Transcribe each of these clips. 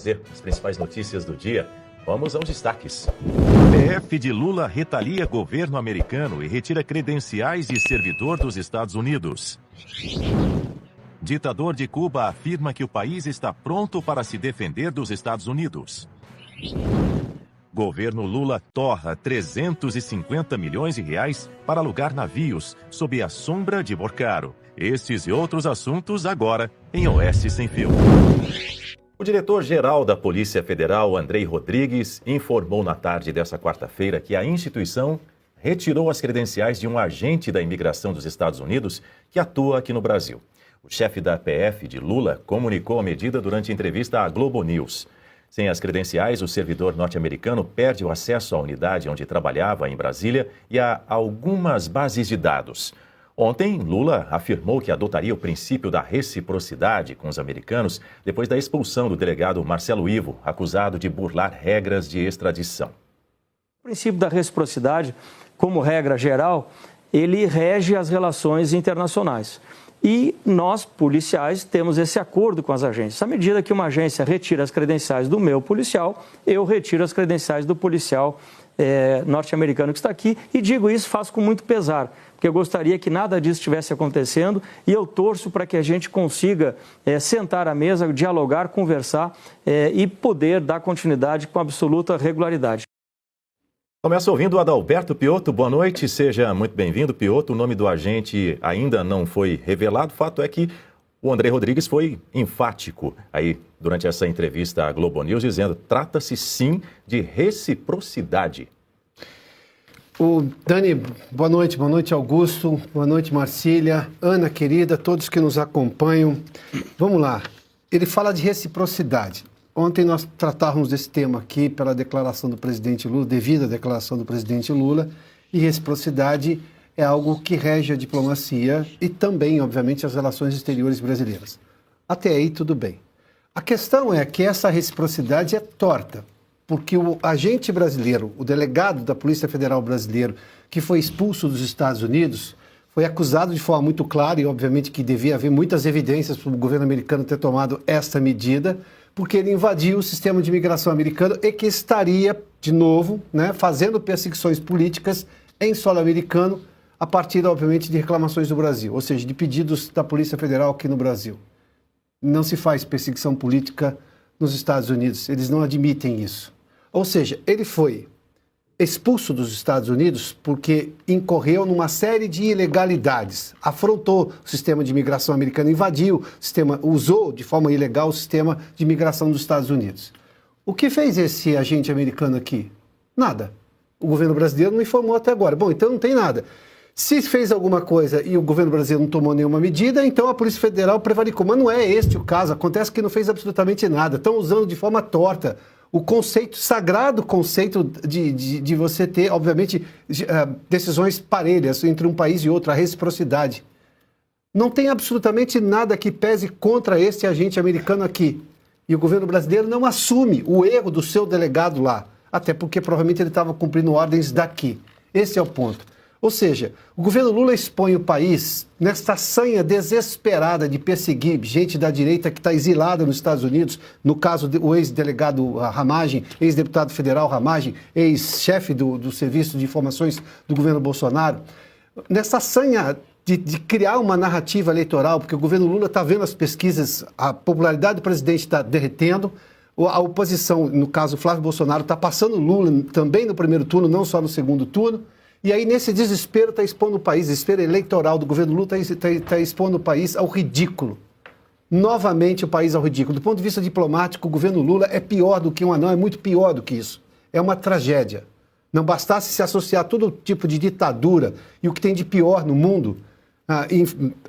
trazer as principais notícias do dia. Vamos aos destaques. PF de Lula retalia governo americano e retira credenciais de servidor dos Estados Unidos. Ditador de Cuba afirma que o país está pronto para se defender dos Estados Unidos. Governo Lula torra 350 milhões de reais para alugar navios sob a sombra de Borcaro. Estes e outros assuntos agora em Oeste Sem Fio. O diretor-geral da Polícia Federal, Andrei Rodrigues, informou na tarde desta quarta-feira que a instituição retirou as credenciais de um agente da imigração dos Estados Unidos que atua aqui no Brasil. O chefe da PF de Lula comunicou a medida durante entrevista à Globo News. Sem as credenciais, o servidor norte-americano perde o acesso à unidade onde trabalhava em Brasília e a algumas bases de dados. Ontem, Lula afirmou que adotaria o princípio da reciprocidade com os americanos depois da expulsão do delegado Marcelo Ivo, acusado de burlar regras de extradição. O princípio da reciprocidade, como regra geral, ele rege as relações internacionais. E nós, policiais, temos esse acordo com as agências. À medida que uma agência retira as credenciais do meu policial, eu retiro as credenciais do policial norte-americano que está aqui. E digo isso, faço com muito pesar, porque eu gostaria que nada disso estivesse acontecendo e eu torço para que a gente consiga sentar à mesa, dialogar, conversar e poder dar continuidade com absoluta regularidade. Começa ouvindo o Adalberto Piotto. Boa noite, seja muito bem-vindo, Piotto. O nome do agente ainda não foi revelado. O fato é que o Andrei Rodrigues foi enfático aí durante essa entrevista à Globo News, dizendo que trata-se sim de reciprocidade. Dani, boa noite Augusto, boa noite Marcília, Ana querida, todos que nos acompanham. Vamos lá, ele fala de reciprocidade. Ontem nós tratávamos desse tema aqui pela declaração do presidente Lula, devido à declaração do presidente Lula, e reciprocidade é algo que rege a diplomacia e também, obviamente, as relações exteriores brasileiras. Até aí, tudo bem. A questão é que essa reciprocidade é torta, porque o agente brasileiro, o delegado da Polícia Federal brasileiro, que foi expulso dos Estados Unidos, foi acusado de forma muito clara, e obviamente que devia haver muitas evidências para o governo americano ter tomado esta medida, porque ele invadiu o sistema de imigração americano e que estaria, de novo, fazendo perseguições políticas em solo americano, a partir, obviamente, de reclamações do Brasil, ou seja, de pedidos da Polícia Federal aqui no Brasil. Não se faz perseguição política nos Estados Unidos, eles não admitem isso. Ou seja, ele foi expulso dos Estados Unidos porque incorreu numa série de ilegalidades, afrontou o sistema de imigração americano, invadiu o sistema, usou de forma ilegal o sistema de imigração dos Estados Unidos. O que fez esse agente americano aqui? Nada. O governo brasileiro não informou até agora. Bom, então não tem nada. Se fez alguma coisa e o governo brasileiro não tomou nenhuma medida, então a Polícia Federal prevaricou. Mas não é este o caso. Acontece que não fez absolutamente nada. Estão usando de forma torta o conceito, sagrado conceito de você ter, obviamente, decisões parelhas entre um país e outro, a reciprocidade. Não tem absolutamente nada que pese contra esse agente americano aqui. E o governo brasileiro não assume o erro do seu delegado lá, até porque provavelmente ele estava cumprindo ordens daqui. Esse é o ponto. Ou seja, o governo Lula expõe o país nesta sanha desesperada de perseguir gente da direita que está exilada nos Estados Unidos, no caso do ex-delegado Ramagem, ex-deputado federal Ramagem, ex-chefe do Serviço de Informações do governo Bolsonaro, nessa sanha de criar uma narrativa eleitoral, porque o governo Lula está vendo as pesquisas, a popularidade do presidente está derretendo, a oposição, no caso Flávio Bolsonaro, está passando Lula também no primeiro turno, não só no segundo turno. E aí, nesse desespero, está expondo o país, desespero eleitoral do governo Lula está expondo o país ao ridículo. Novamente o país ao ridículo. Do ponto de vista diplomático, o governo Lula é pior do que um anão, é muito pior do que isso. É uma tragédia. Não bastasse se associar a todo tipo de ditadura e o que tem de pior no mundo,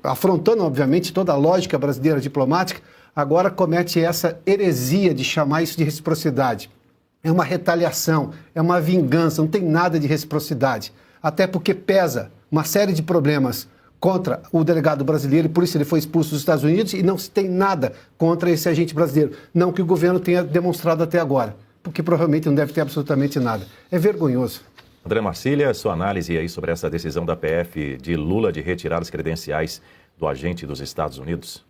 afrontando, obviamente, toda a lógica brasileira diplomática, agora comete essa heresia de chamar isso de reciprocidade. É uma retaliação, é uma vingança, não tem nada de reciprocidade. Até porque pesa uma série de problemas contra o delegado brasileiro e por isso ele foi expulso dos Estados Unidos e não se tem nada contra esse agente brasileiro. Não que o governo tenha demonstrado até agora, porque provavelmente não deve ter absolutamente nada. É vergonhoso. André Marcília, sua análise aí sobre essa decisão da PF de Lula de retirar as credenciais do agente dos Estados Unidos?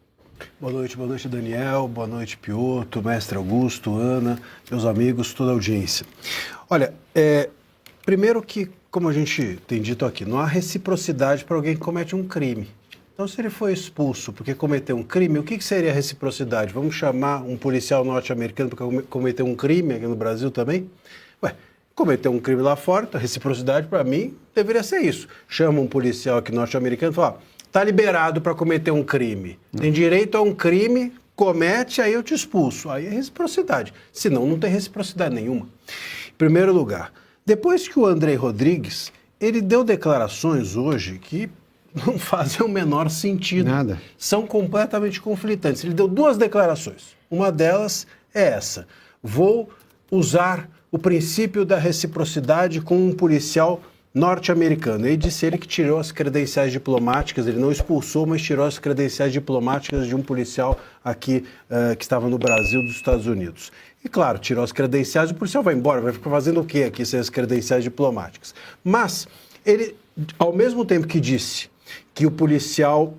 Boa noite, Daniel. Boa noite, Piotr, mestre Augusto, Ana, meus amigos, toda a audiência. Olha, primeiro que, como a gente tem dito aqui, não há reciprocidade para alguém que comete um crime. Então, se ele foi expulso porque cometeu um crime, o que seria reciprocidade? Vamos chamar um policial norte-americano porque cometeu um crime aqui no Brasil também? Cometeu um crime lá fora, a reciprocidade, para mim, deveria ser isso. Chama um policial aqui norte-americano e fala, está liberado para cometer um crime. Tem direito a um crime, comete, aí eu te expulso. Aí é reciprocidade. Senão, não tem reciprocidade nenhuma. Em primeiro lugar, depois que o Andrei Rodrigues, ele deu declarações hoje que não fazem o menor sentido. Nada. São completamente conflitantes. Ele deu duas declarações. Uma delas é essa. Vou usar o princípio da reciprocidade com um policial norte-americano. Ele disse que tirou as credenciais diplomáticas, ele não expulsou, mas tirou as credenciais diplomáticas de um policial aqui que estava no Brasil, dos Estados Unidos. E claro, tirou as credenciais, o policial vai embora, vai ficar fazendo o quê aqui sem as credenciais diplomáticas? Mas ele, ao mesmo tempo que disse que o policial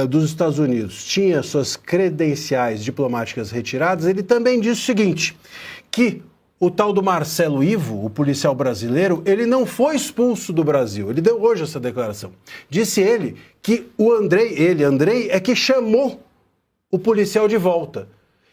dos Estados Unidos tinha suas credenciais diplomáticas retiradas, ele também disse o seguinte, que o tal do Marcelo Ivo, o policial brasileiro, ele não foi expulso do Brasil. Ele deu hoje essa declaração. Disse ele que o Andrei, é que chamou o policial de volta.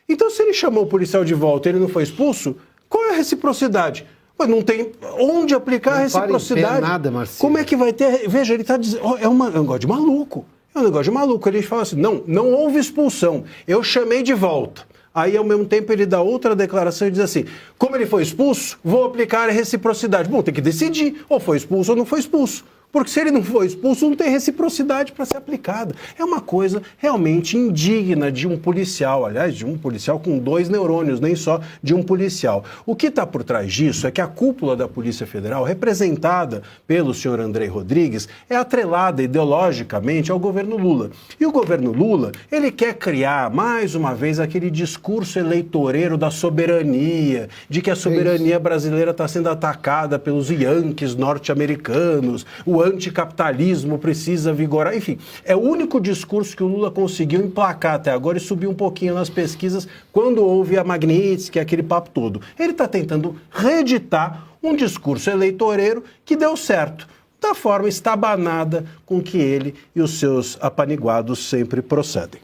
Então, se ele chamou o policial de volta e ele não foi expulso, qual é a reciprocidade? Não tem onde aplicar a reciprocidade. Não nada, Marcelo. Como é que vai ter... Veja, ele está dizendo... É um negócio de maluco. É um negócio de maluco. Ele fala assim, não houve expulsão. Eu chamei de volta. Aí, ao mesmo tempo, ele dá outra declaração e diz assim, como ele foi expulso, vou aplicar a reciprocidade. Bom, tem que decidir, ou foi expulso ou não foi expulso. Porque se ele não foi expulso, não tem reciprocidade para ser aplicada. É uma coisa realmente indigna de um policial, aliás, de um policial com 2 neurônios, nem só de um policial. O que está por trás disso é que a cúpula da Polícia Federal, representada pelo senhor Andrei Rodrigues, é atrelada ideologicamente ao governo Lula. E o governo Lula, ele quer criar, mais uma vez, aquele discurso eleitoreiro da soberania, de que a soberania brasileira está sendo atacada pelos yankees norte-americanos, o anticapitalismo precisa vigorar, enfim, é o único discurso que o Lula conseguiu emplacar até agora e subir um pouquinho nas pesquisas quando houve a Magnitsky, aquele papo todo. Ele está tentando reeditar um discurso eleitoreiro que deu certo, da forma estabanada com que ele e os seus apaniguados sempre procedem.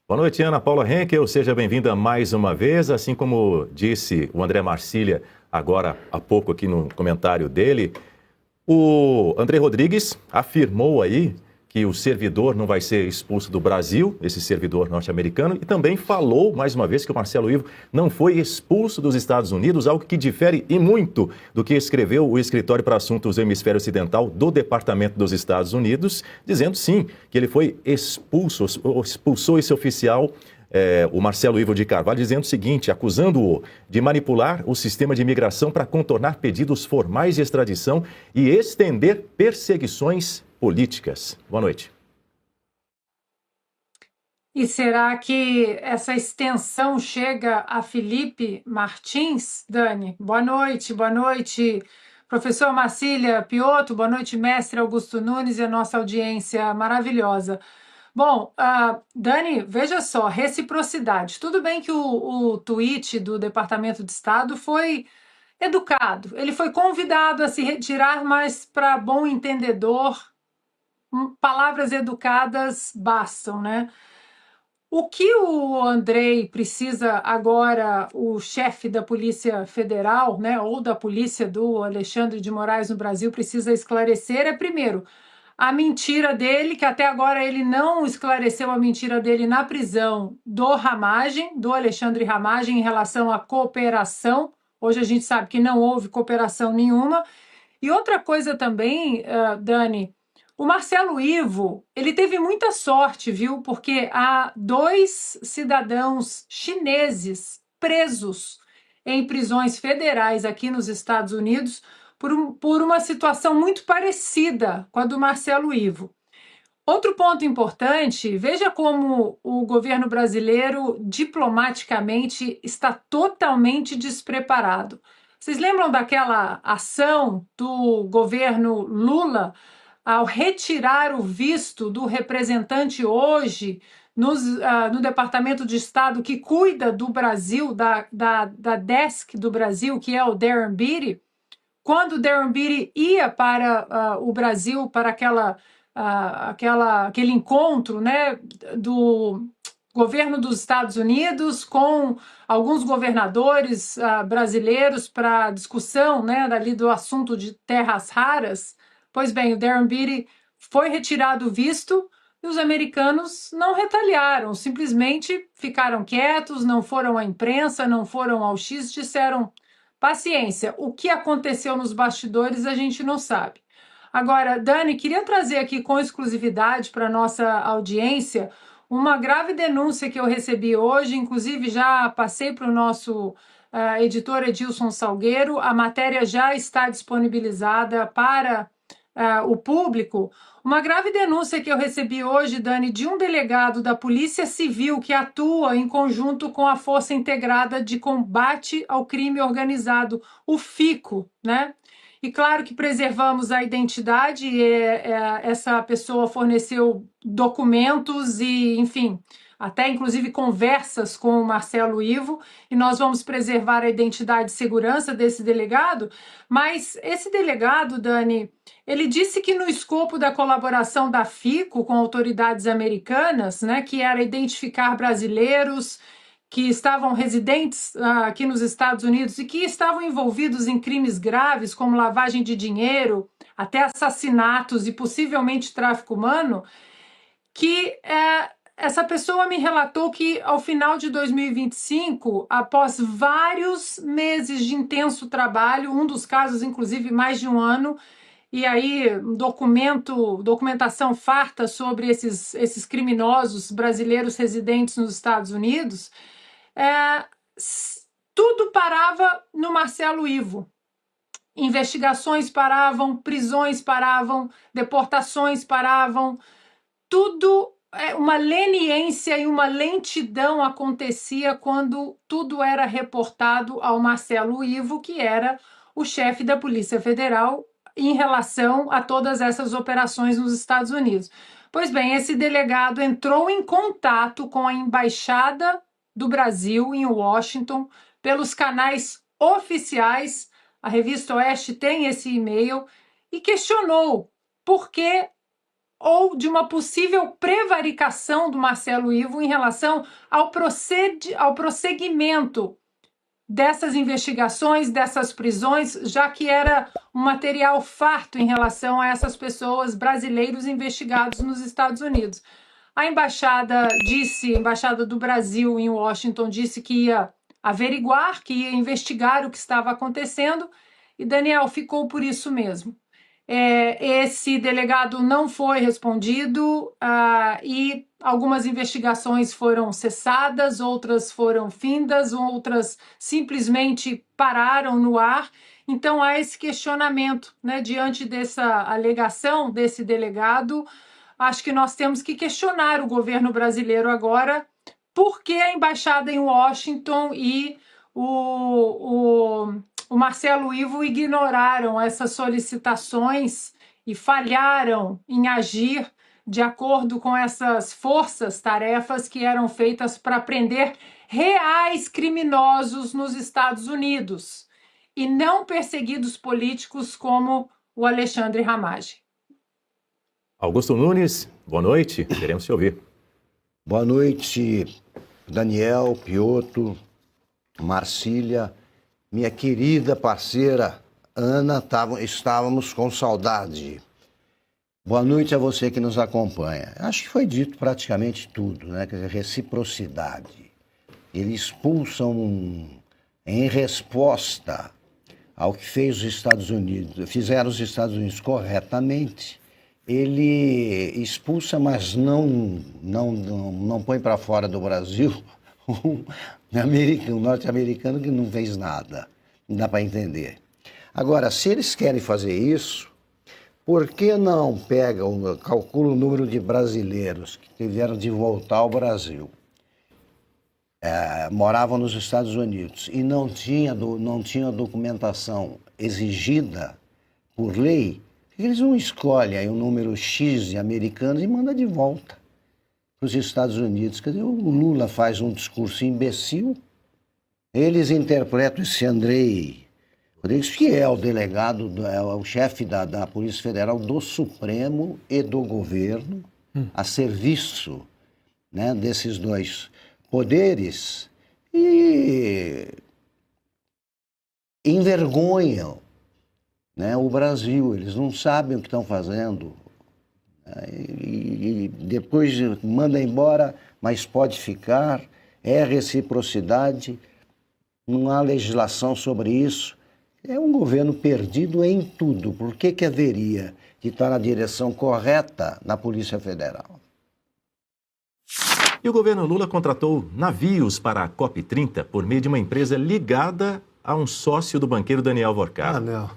Boa noite, Ana Paula Henkel, seja bem-vinda mais uma vez, assim como disse o André Marcília agora há pouco aqui no comentário dele. O André Rodrigues afirmou aí que o servidor não vai ser expulso do Brasil, esse servidor norte-americano, e também falou, mais uma vez, que o Marcelo Ivo não foi expulso dos Estados Unidos, algo que difere e muito do que escreveu o Escritório para Assuntos do Hemisfério Ocidental do Departamento dos Estados Unidos, dizendo sim, que ele foi expulsou esse oficial, o Marcelo Ivo de Carvalho, dizendo o seguinte, acusando-o de manipular o sistema de imigração para contornar pedidos formais de extradição e estender perseguições políticas. Boa noite. E será que essa extensão chega a Felipe Martins, Dani? Boa noite, professor Marcília, Piotr, boa noite, mestre Augusto Nunes e a nossa audiência maravilhosa. Bom, Dani, veja só, reciprocidade. Tudo bem que o tweet do Departamento de Estado foi educado. Ele foi convidado a se retirar, mas para bom entendedor, palavras educadas bastam, né? O que o Andrei precisa agora, o chefe da Polícia Federal, né, ou da polícia do Alexandre de Moraes no Brasil, precisa esclarecer é, primeiro, a mentira dele, que até agora ele não esclareceu a mentira dele na prisão do Ramagem, do Alexandre Ramagem, em relação à cooperação. Hoje a gente sabe que não houve cooperação nenhuma. E outra coisa também, Dani, o Marcelo Ivo, ele teve muita sorte, viu? Porque há 2 cidadãos chineses presos em prisões federais aqui nos Estados Unidos por uma situação muito parecida com a do Marcelo Ivo. Outro ponto importante, veja como o governo brasileiro diplomaticamente está totalmente despreparado. Vocês lembram daquela ação do governo Lula ao retirar o visto do representante hoje no Departamento de Estado que cuida do Brasil, da desk do Brasil, que é o Darren Beattie, quando o Darren Beattie ia para o Brasil, para aquele encontro, né, do governo dos Estados Unidos com alguns governadores brasileiros para discussão, né, dali do assunto de terras raras, pois bem, o Darren Beattie foi retirado o visto e os americanos não retaliaram, simplesmente ficaram quietos, não foram à imprensa, não foram ao X, disseram paciência. O que aconteceu nos bastidores a gente não sabe. Agora, Dani, queria trazer aqui com exclusividade para a nossa audiência uma grave denúncia que eu recebi hoje, inclusive já passei para o nosso editor Edilson Salgueiro, a matéria já está disponibilizada para o público. Uma grave denúncia que eu recebi hoje, Dani, de um delegado da Polícia Civil que atua em conjunto com a Força Integrada de Combate ao Crime Organizado, o FICO, né? E claro que preservamos a identidade, essa pessoa forneceu documentos e, enfim, até inclusive conversas com o Marcelo Ivo, e nós vamos preservar a identidade e segurança desse delegado, mas esse delegado, Dani, ele disse que no escopo da colaboração da FICO com autoridades americanas, né, que era identificar brasileiros que estavam residentes aqui nos Estados Unidos e que estavam envolvidos em crimes graves, como lavagem de dinheiro, até assassinatos e possivelmente tráfico humano, que essa pessoa me relatou que ao final de 2025, após vários meses de intenso trabalho, um dos casos, inclusive, mais de um ano, e aí documentação farta sobre esses criminosos brasileiros residentes nos Estados Unidos, tudo parava no Marcelo Ivo. Investigações paravam, prisões paravam, deportações paravam, tudo, uma leniência e uma lentidão acontecia quando tudo era reportado ao Marcelo Ivo, que era o chefe da Polícia Federal em relação a todas essas operações nos Estados Unidos. Pois bem, esse delegado entrou em contato com a Embaixada do Brasil em Washington pelos canais oficiais, a Revista Oeste tem esse e-mail, e questionou por que ou de uma possível prevaricação do Marcelo Ivo em relação ao prosseguimento dessas investigações, dessas prisões, já que era um material farto em relação a essas pessoas, brasileiros investigados nos Estados Unidos. A embaixada do Brasil em Washington disse que ia averiguar, que ia investigar o que estava acontecendo, e Daniel, ficou por isso mesmo. Esse delegado não foi respondido e algumas investigações foram cessadas, outras foram findas, outras simplesmente pararam no ar. Então há esse questionamento, né, diante dessa alegação desse delegado. Acho que nós temos que questionar o governo brasileiro agora, por que a embaixada em Washington e o Marcelo Ivo ignoraram essas solicitações e falharam em agir de acordo com essas forças-tarefas que eram feitas para prender reais criminosos nos Estados Unidos e não perseguidos políticos como o Alexandre Ramagem. Augusto Nunes, boa noite, queremos te ouvir. Boa noite, Daniel, Piotr, Marcília, minha querida parceira Ana, estávamos com saudade. Boa noite a você que nos acompanha. Acho que foi dito praticamente tudo, né? Quer dizer, reciprocidade. Eles expulsam em resposta ao que fizeram os Estados Unidos corretamente. Ele expulsa, mas não põe para fora do Brasil um norte-americano que não fez nada. Não dá para entender. Agora, se eles querem fazer isso, por que não calcula o número de brasileiros que tiveram de voltar ao Brasil? Moravam nos Estados Unidos e não tinha documentação exigida por lei. Eles não escolhem aí um número X de americanos e mandam de volta. para os Estados Unidos. Quer dizer, o Lula faz um discurso imbecil, eles interpretam esse Andrei Rodrigues, que é o delegado, é o chefe da Polícia Federal do Supremo e do governo, a serviço, né, desses dois poderes, e envergonham, né, o Brasil. Eles não sabem o que estão fazendo. E depois manda embora, mas pode ficar, é reciprocidade, não há legislação sobre isso. É um governo perdido em tudo. Por que haveria de estar na direção correta na Polícia Federal? E o governo Lula contratou navios para a COP30 por meio de uma empresa ligada a um sócio do banqueiro Daniel Vorcaro. Ah, não.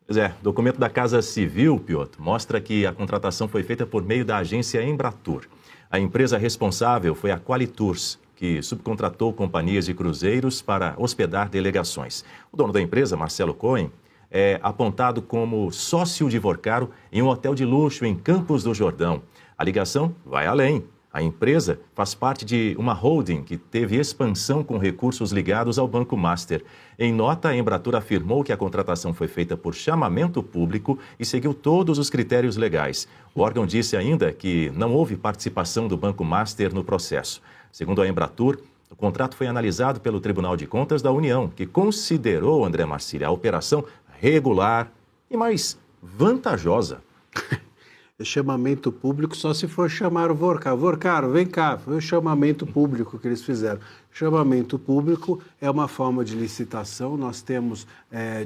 Pois é, documento da Casa Civil, Piotr, mostra que a contratação foi feita por meio da agência Embratur. A empresa responsável foi a Qualitours, que subcontratou companhias de cruzeiros para hospedar delegações. O dono da empresa, Marcelo Cohen, é apontado como sócio de Vorcaro em um hotel de luxo em Campos do Jordão. A ligação vai além. A empresa faz parte de uma holding que teve expansão com recursos ligados ao Banco Master. Em nota, a Embratur afirmou que a contratação foi feita por chamamento público e seguiu todos os critérios legais. O órgão disse ainda que não houve participação do Banco Master no processo. Segundo a Embratur, o contrato foi analisado pelo Tribunal de Contas da União, que considerou, André Marcília, a operação regular e mais vantajosa. Chamamento público só se for chamar o Vorcaro. Vorcaro, vem cá. Foi o chamamento público que eles fizeram. Chamamento público é uma forma de licitação. Nós temos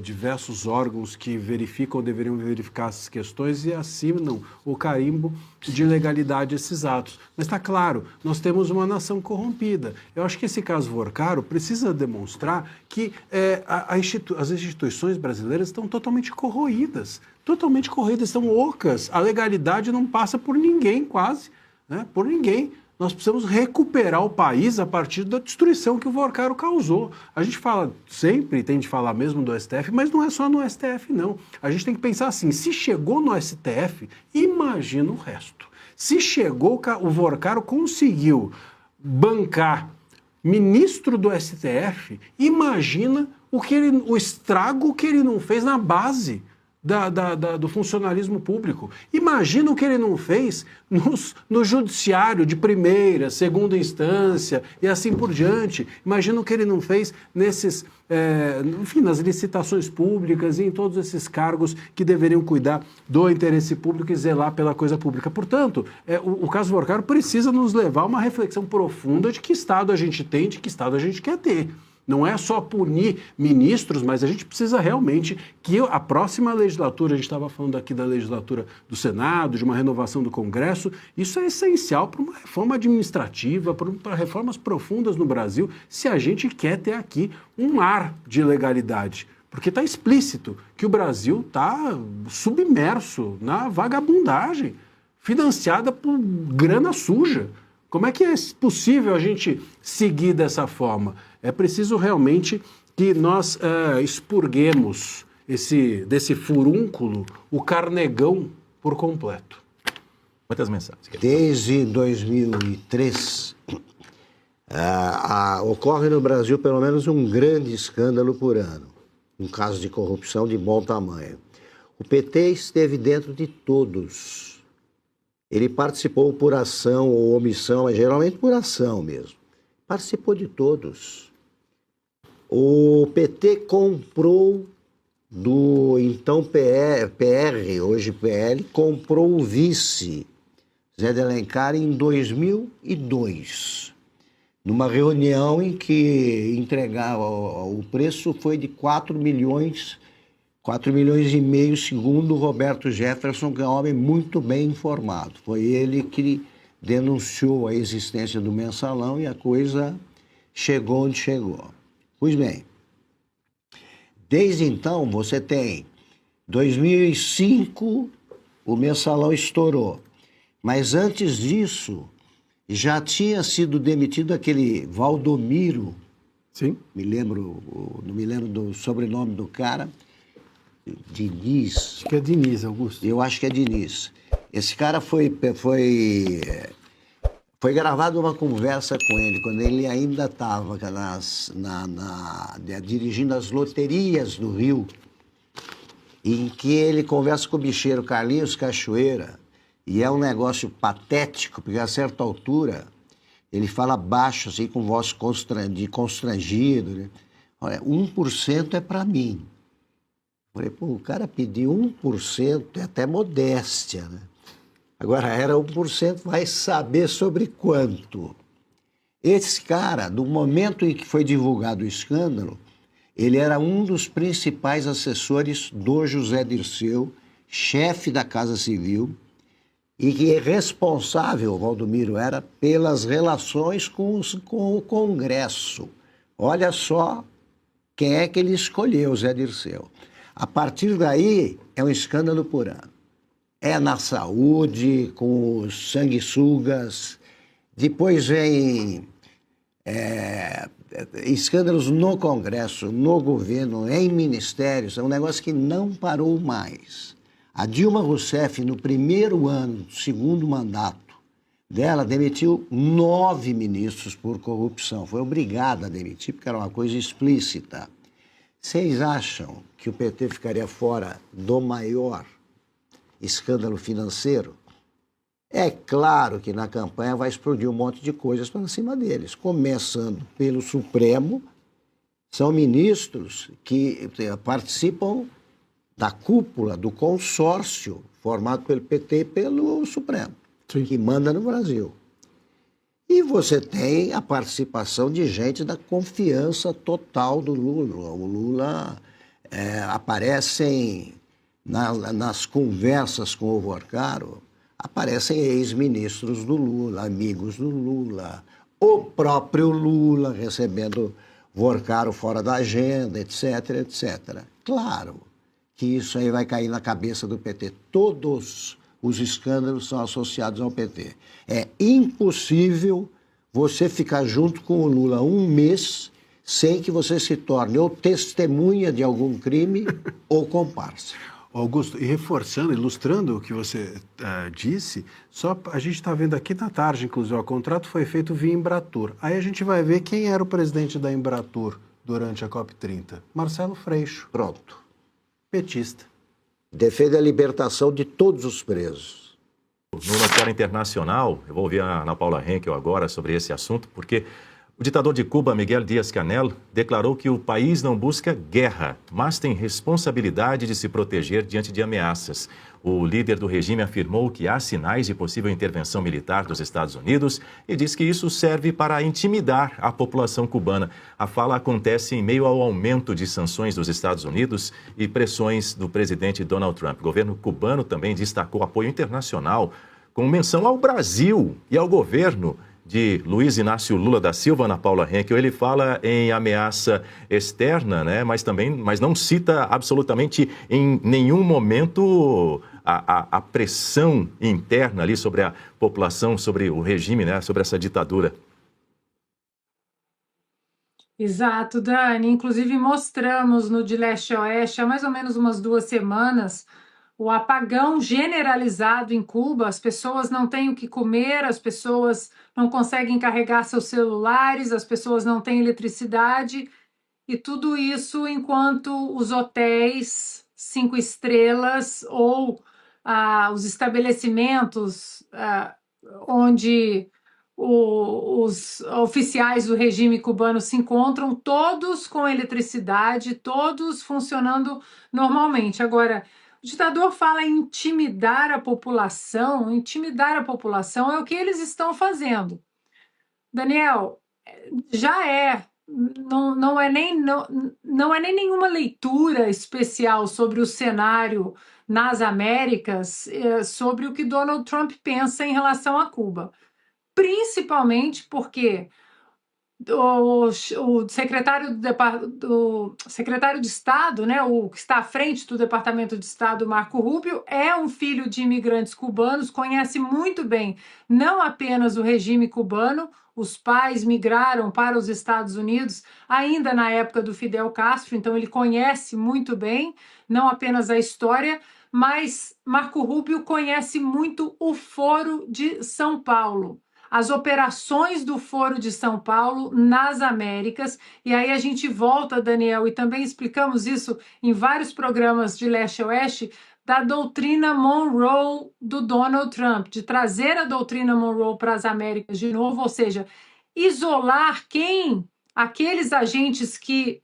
diversos órgãos que verificam ou deveriam verificar essas questões e assinam o carimbo de legalidade desses atos. Mas está claro, nós temos uma nação corrompida. Eu acho que esse caso Vorcaro precisa demonstrar que as instituições brasileiras estão totalmente corroídas. Totalmente corridas, estão ocas. A legalidade não passa por ninguém, quase, né? Por ninguém. Nós precisamos recuperar o país a partir da destruição que o Vorcaro causou. A gente fala sempre, tem de falar mesmo do STF, mas não é só no STF, não. A gente tem que pensar assim, se chegou no STF, imagina o resto. Se chegou, o Vorcaro conseguiu bancar ministro do STF, imagina o estrago que ele não fez na base do funcionalismo público. Imagina o que ele não fez no judiciário de primeira, segunda instância e assim por diante. Imagina o que ele não fez nas licitações públicas e em todos esses cargos que deveriam cuidar do interesse público e zelar pela coisa pública. Portanto, o caso Vorcaro precisa nos levar a uma reflexão profunda de que Estado a gente tem, de que Estado a gente quer ter. Não é só punir ministros, mas a gente precisa realmente que a próxima legislatura, a gente estava falando aqui da legislatura do Senado, de uma renovação do Congresso, isso é essencial para uma reforma administrativa, para reformas profundas no Brasil, se a gente quer ter aqui um ar de legalidade. Porque está explícito que o Brasil está submerso na vagabundagem, financiada por grana suja. Como é que é possível a gente seguir dessa forma? É preciso realmente que nós expurguemos desse furúnculo o carnegão por completo. Muitas mensagens. Desde 2003, ocorre no Brasil pelo menos um grande escândalo por ano, um caso de corrupção de bom tamanho. O PT esteve dentro de todos. Ele participou por ação ou omissão, mas geralmente por ação mesmo. Participou de todos. O PT comprou do então PR, hoje PL, comprou o vice Zé de Alencar em 2002, numa reunião em que o preço foi de 4 milhões e meio, segundo Roberto Jefferson, que é um homem muito bem informado. Foi ele que denunciou a existência do mensalão e a coisa chegou onde chegou. Pois bem, desde então você tem 2005, o mensalão estourou. Mas antes disso, já tinha sido demitido aquele Valdomiro. Sim. Não me lembro do sobrenome do cara. Diniz. Acho que é Diniz, Augusto. Eu acho que é Diniz. Esse cara foi Foi gravada uma conversa com ele, quando ele ainda estava dirigindo as loterias do Rio, em que ele conversa com o bicheiro Carlinhos Cachoeira, e é um negócio patético, porque a certa altura ele fala baixo, assim, com voz constrangido, né? Olha, 1% é para mim. Falei, pô, o cara pediu 1%, é até modéstia, né? Agora, era 1%, vai saber sobre quanto. Esse cara, no momento em que foi divulgado o escândalo, ele era um dos principais assessores do José Dirceu, chefe da Casa Civil, e que é responsável, Valdomiro, era pelas relações com o Congresso. Olha só quem é que ele escolheu, Zé Dirceu. A partir daí, é um escândalo por ano. É na saúde, com os sanguessugas, depois vem escândalos no Congresso, no governo, em ministérios, é um negócio que não parou mais. A Dilma Rousseff, no primeiro ano do segundo mandato dela, demitiu 9 ministros por corrupção. Foi obrigada a demitir, porque era uma coisa explícita. Vocês acham que o PT ficaria fora do maior escândalo financeiro? É claro que na campanha vai explodir um monte de coisas para cima deles, começando pelo Supremo. São ministros que participam da cúpula, do consórcio formado pelo PT e pelo Supremo, sim, que manda no Brasil. E você tem a participação de gente da confiança total do Lula. O Lula aparecem nas conversas com o Vorcaro, aparecem ex-ministros do Lula, amigos do Lula, o próprio Lula recebendo Vorcaro fora da agenda, etc, etc. Claro que isso aí vai cair na cabeça do PT. Todos os escândalos são associados ao PT. É impossível você ficar junto com o Lula um mês sem que você se torne ou testemunha de algum crime ou comparsa. Augusto, e reforçando, ilustrando o que você disse, a gente está vendo aqui na tarde, inclusive, o contrato foi feito via Embratur. Aí a gente vai ver quem era o presidente da Embratur durante a COP30. Marcelo Freixo. Pronto. Petista. Defende a libertação de todos os presos. No noticiário internacional, eu vou ouvir a Ana Paula Henkel agora sobre esse assunto, porque o ditador de Cuba, Miguel Díaz-Canel, declarou que o país não busca guerra, mas tem responsabilidade de se proteger diante de ameaças. O líder do regime afirmou que há sinais de possível intervenção militar dos Estados Unidos e diz que isso serve para intimidar a população cubana. A fala acontece em meio ao aumento de sanções dos Estados Unidos e pressões do presidente Donald Trump. O governo cubano também destacou apoio internacional, com menção ao Brasil e ao governo de Luiz Inácio Lula da Silva. Ana Paula Henkel, ele fala em ameaça externa, né? mas não cita absolutamente em nenhum momento a pressão interna ali sobre a população, sobre o regime, né? Sobre essa ditadura. Exato, Dani. Inclusive mostramos no De Leste a Oeste há mais ou menos umas 2 semanas o apagão generalizado em Cuba. As pessoas não têm o que comer, as pessoas não conseguem carregar seus celulares, as pessoas não têm eletricidade, e tudo isso enquanto os hotéis 5 estrelas ou os estabelecimentos onde os oficiais do regime cubano se encontram, todos com eletricidade, todos funcionando normalmente. Agora, o ditador fala em intimidar a população é o que eles estão fazendo. Daniel, não é nem nenhuma leitura especial sobre o cenário nas Américas, sobre o que Donald Trump pensa em relação a Cuba. Principalmente porque o secretário de Estado, né, o que está à frente do Departamento de Estado, Marco Rubio, é um filho de imigrantes cubanos, conhece muito bem não apenas o regime cubano. Os pais migraram para os Estados Unidos ainda na época do Fidel Castro, então ele conhece muito bem, não apenas a história, mas Marco Rubio conhece muito o Foro de São Paulo. as operações do Foro de São Paulo nas Américas. E aí a gente volta, Daniel, e também explicamos isso em vários programas de leste a oeste, da doutrina Monroe do Donald Trump, de trazer a doutrina Monroe para as Américas de novo, ou seja, isolar aqueles agentes que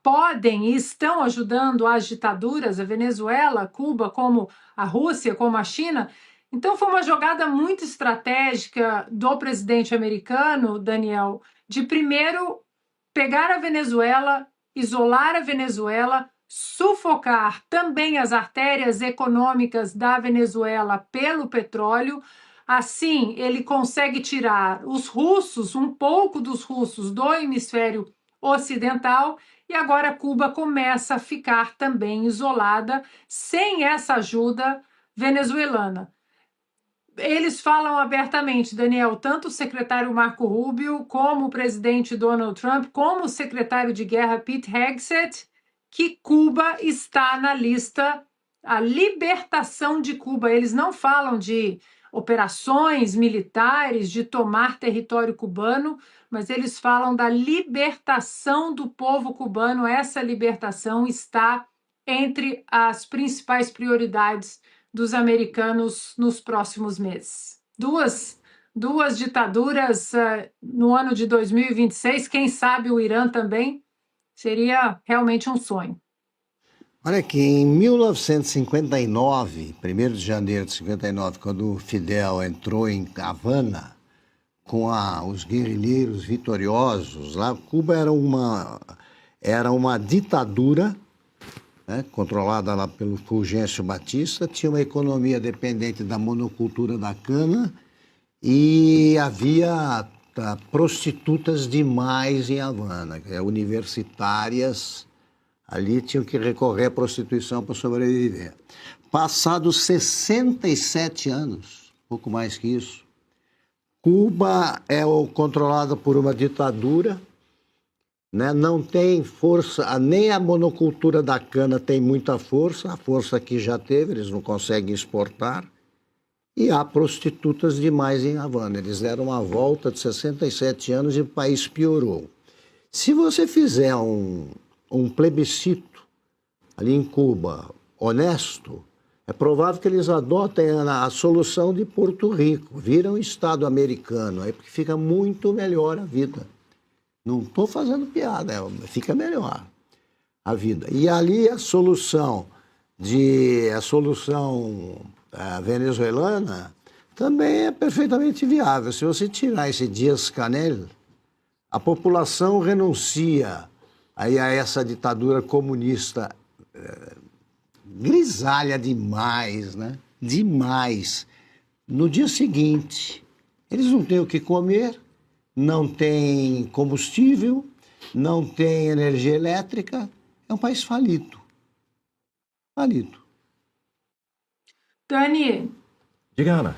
podem e estão ajudando as ditaduras, a Venezuela, Cuba, como a Rússia, como a China. Então foi uma jogada muito estratégica do presidente americano, Daniel, de primeiro pegar a Venezuela, isolar a Venezuela, sufocar também as artérias econômicas da Venezuela pelo petróleo. Assim, ele consegue tirar os russos, um pouco dos russos, do hemisfério ocidental, e agora Cuba começa a ficar também isolada, sem essa ajuda venezuelana. Eles falam abertamente, Daniel, tanto o secretário Marco Rubio, como o presidente Donald Trump, como o secretário de guerra Pete Hegseth, que Cuba está na lista, a libertação de Cuba. Eles não falam de operações militares, de tomar território cubano, mas eles falam da libertação do povo cubano. Essa libertação está entre as principais prioridades dos americanos nos próximos meses. Duas ditaduras no ano de 2026, quem sabe o Irã também, seria realmente um sonho. Olha aqui, em 1959, 1º de janeiro de 59, quando o Fidel entrou em Havana com os guerrilheiros vitoriosos, lá Cuba era uma ditadura, né, controlada lá pelo Fulgêncio Batista, tinha uma economia dependente da monocultura da cana e havia prostitutas demais em Havana, universitárias. Ali tinham que recorrer à prostituição para sobreviver. Passados 67 anos, pouco mais que isso, Cuba é controlada por uma ditadura, né? Não tem força, nem a monocultura da cana tem muita força, a força que já teve, eles não conseguem exportar, e há prostitutas demais em Havana. Eles deram uma volta de 67 anos e o país piorou. Se você fizer um plebiscito ali em Cuba, honesto, é provável que eles adotem a solução de Porto Rico, viram Estado americano, aí porque fica muito melhor a vida. Não estou fazendo piada, fica melhor a vida. E ali a solução venezuelana também é perfeitamente viável. Se você tirar esse Díaz-Canel, a população renuncia aí a essa ditadura comunista grisalha demais, né? Demais. No dia seguinte, eles não têm o que comer, não têm combustível, não têm energia elétrica. É um país falido. Falido. Dani. Diga, Ana.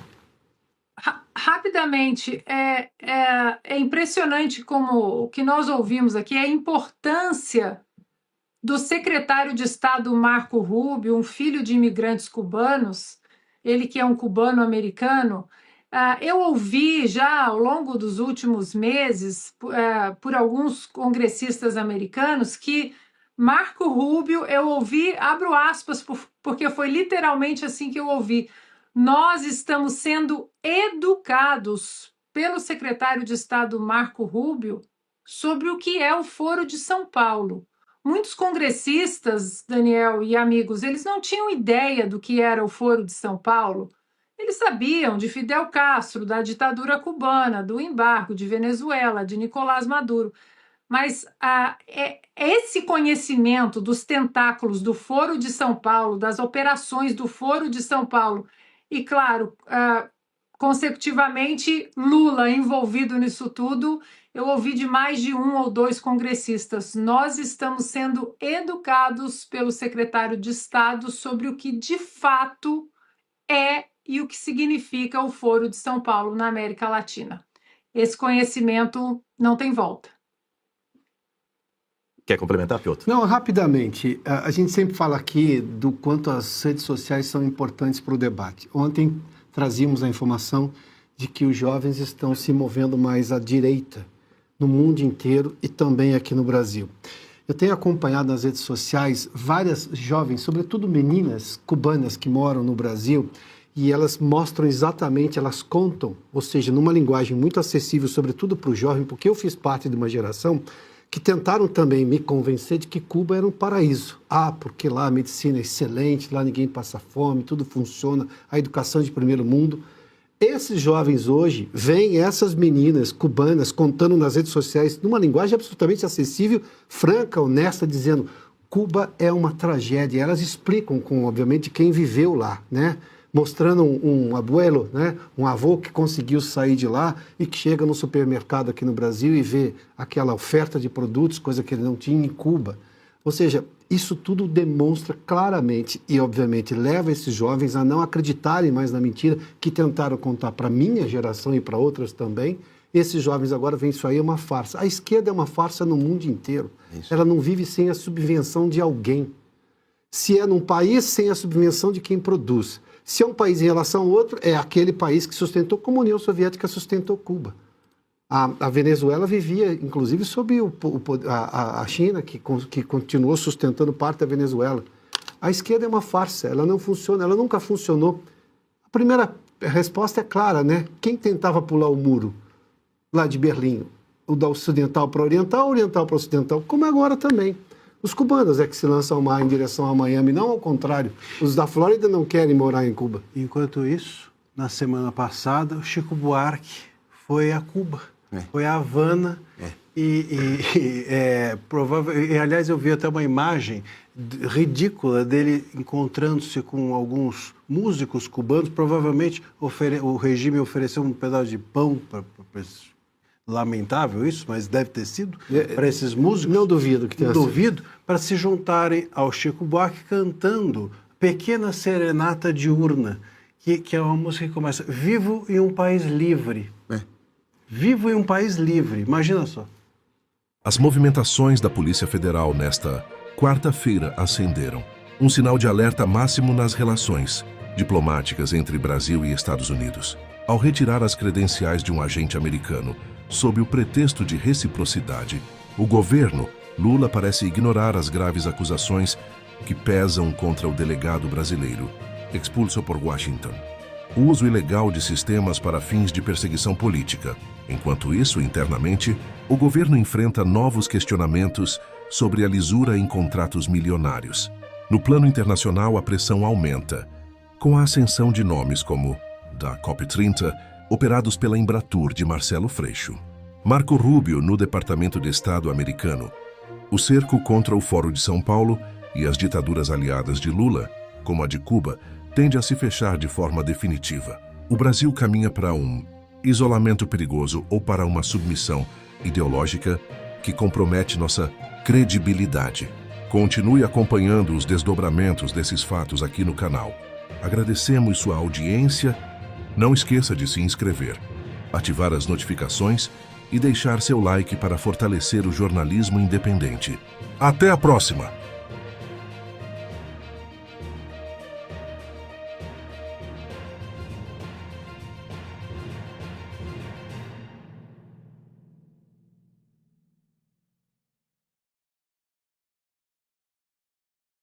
Rapidamente, é impressionante como o que nós ouvimos aqui, a importância do secretário de Estado Marco Rubio, um filho de imigrantes cubanos, ele que é um cubano-americano. Eu ouvi já ao longo dos últimos meses, por alguns congressistas americanos, que Marco Rubio, eu ouvi, abro aspas, porque foi literalmente assim que eu ouvi, nós estamos sendo educados pelo secretário de Estado Marco Rubio sobre o que é o Foro de São Paulo. Muitos congressistas, Daniel e amigos, eles não tinham ideia do que era o Foro de São Paulo. Eles sabiam de Fidel Castro, da ditadura cubana, do embargo, de Venezuela, de Nicolás Maduro. Mas esse conhecimento dos tentáculos do Foro de São Paulo, das operações do Foro de São Paulo, e, claro, consecutivamente, Lula envolvido nisso tudo, eu ouvi de mais de 1 ou 2 congressistas. Nós estamos sendo educados pelo secretário de Estado sobre o que de fato é e o que significa o Foro de São Paulo na América Latina. Esse conhecimento não tem volta. Quer complementar, Piotr? Não, rapidamente. A gente sempre fala aqui do quanto as redes sociais são importantes para o debate. Ontem trazíamos a informação de que os jovens estão se movendo mais à direita no mundo inteiro e também aqui no Brasil. Eu tenho acompanhado nas redes sociais várias jovens, sobretudo meninas cubanas que moram no Brasil, e elas mostram exatamente, elas contam, ou seja, numa linguagem muito acessível, sobretudo para o jovem, porque eu fiz parte de uma geração que tentaram também me convencer de que Cuba era um paraíso. Porque lá a medicina é excelente, lá ninguém passa fome, tudo funciona, a educação de primeiro mundo. Esses jovens hoje veem essas meninas cubanas contando nas redes sociais, numa linguagem absolutamente acessível, franca, honesta, dizendo Cuba é uma tragédia. Elas explicam com, obviamente, quem viveu lá, né? Mostrando um abuelo, né? Um avô que conseguiu sair de lá e que chega no supermercado aqui no Brasil e vê aquela oferta de produtos, coisa que ele não tinha em Cuba. Ou seja, isso tudo demonstra claramente e, obviamente, leva esses jovens a não acreditarem mais na mentira que tentaram contar para a minha geração e para outras também. Esses jovens agora veem isso aí é uma farsa. A esquerda é uma farsa no mundo inteiro. Isso. Ela não vive sem a subvenção de alguém. Se é num país, sem a subvenção de quem produz. Se é um país em relação ao outro, é aquele país que sustentou, como a União Soviética sustentou Cuba. A Venezuela vivia, inclusive, sob a China, que continuou sustentando parte da Venezuela. A esquerda é uma farsa, ela não funciona, ela nunca funcionou. A primeira resposta é clara, né? Quem tentava pular o muro lá de Berlim? O da ocidental para oriental, oriental para ocidental, como agora também. Os cubanos é que se lançam em direção a Miami, não ao contrário. Os da Flórida não querem morar em Cuba. Enquanto isso, na semana passada, o Chico Buarque foi a Cuba, foi a Havana. Aliás, eu vi até uma imagem ridícula dele encontrando-se com alguns músicos cubanos. Provavelmente o regime ofereceu um pedaço de pão para lamentável isso, mas deve ter sido para esses músicos. Não duvido que tenha sido. Duvido, para se juntarem ao Chico Buarque cantando Pequena Serenata Diurna, que é uma música que começa Vivo em um país livre. Vivo em um país livre, imagina só. As movimentações da Polícia Federal nesta quarta-feira acenderam um sinal de alerta máximo nas relações diplomáticas entre Brasil e Estados Unidos, ao retirar as credenciais de um agente americano sob o pretexto de reciprocidade. O governo Lula parece ignorar as graves acusações que pesam contra o delegado brasileiro, expulso por Washington. O uso ilegal de sistemas para fins de perseguição política. Enquanto isso, internamente, o governo enfrenta novos questionamentos sobre a lisura em contratos milionários. No plano internacional, a pressão aumenta, com a ascensão de nomes como da COP30, operados pela Embratur de Marcelo Freixo. Marco Rubio, no Departamento de Estado americano. O cerco contra o Fórum de São Paulo e as ditaduras aliadas de Lula, como a de Cuba, tende a se fechar de forma definitiva. O Brasil caminha para um isolamento perigoso ou para uma submissão ideológica que compromete nossa credibilidade. Continue acompanhando os desdobramentos desses fatos aqui no canal. Agradecemos sua audiência. Não esqueça de se inscrever, ativar as notificações e deixar seu like para fortalecer o jornalismo independente. Até a próxima!